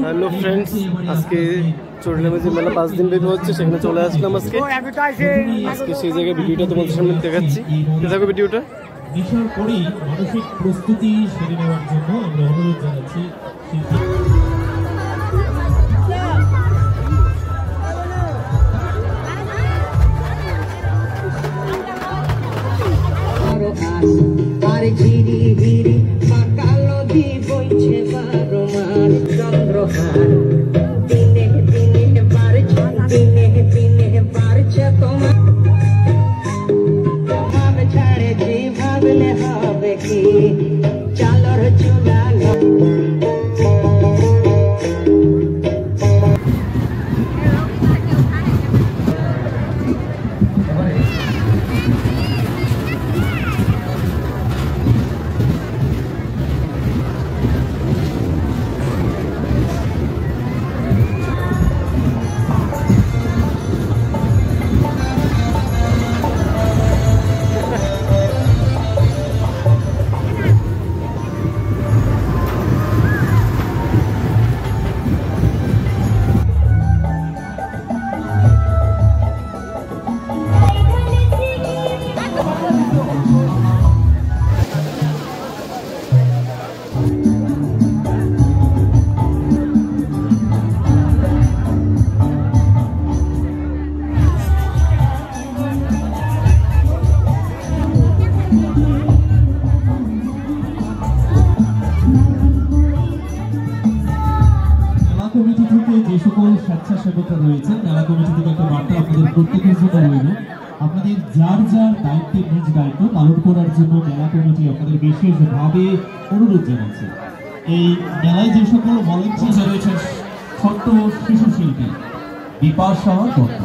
Hello friends, আজকে চরিলামে মেলা 5 দিন ব্যাপী হচ্ছে, সেখানে চলে আসলাম আজকে সেই জায়গায় ভিডিওটা তোমাদের সামনে দেখাচ্ছি। দেখো ভিডিওটা। নেশার পরেই মানসিক প্রস্তুতি সেরে নেওয়ার জন্য আমরা অনুরোধ জানাচ্ছি যে সকল স্বেচ্ছাসেবকরা রয়েছেন মেলা কমিটি থেকে একটা বার্তা আপনাদের প্রত্যেকের জন্য রইল। আপনাদের যার যার দায়িত্বে নিজ দায়িত্ব পালন করার জন্য মেলা কমিটি আপনাদের বিশেষভাবে অনুরোধ জানাচ্ছে। এই মেলায় যে সকল ভলেন্টিয়ার রয়েছেন, ছোট্ট শিশু শিল্পী বিপাশা দত্ত,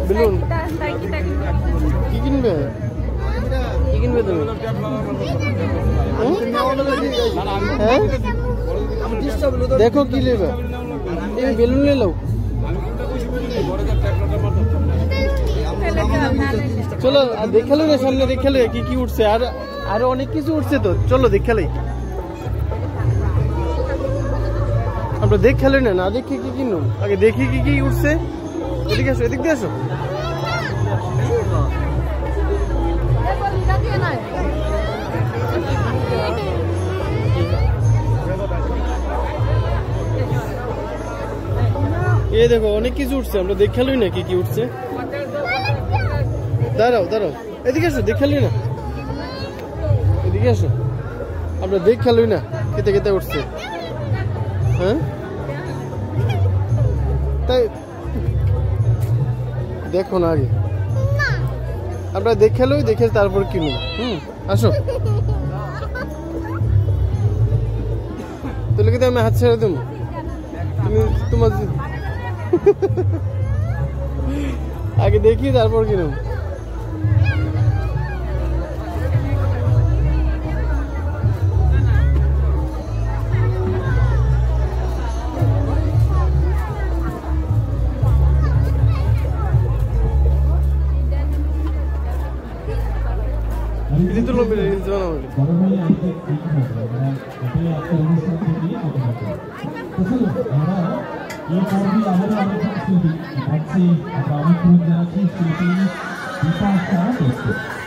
বেলুন কি কিনবে? কি কিনবে তুমি? দেখো কি নেবে, এই বেলুন নিয়ে নাও। চলো দেখালে না, সামনে দেখালে কি কি উঠছে, আর আরো অনেক কিছু উঠছে তো, চলো দেখালে। আমরা দেখালে না দেখি কি কিনো, আগে দেখি কি কি উঠছে। এদিকে আসো, এদিক দিয়ে আসো। এই দেখো অনেক কিছু উঠছে, আমরা দেখালই না কি কি উঠছে। দাঁড়াও দাঁড়াও, এদিকে আসো, দেখালই না, এদিকে আসো। আমরা দেখালই না কেতে কেতে উঠছে। হ্যাঁ তাই দেখো না আগে, আমরা দেখালই, দেখে তারপর কিনুন। আসো। তাহলে কিন্তু আমি হাত ছেড়ে দেবো, তুমি তোমার আগে দেখি তারপর কিরম। itu lo beli di sana boleh. Ini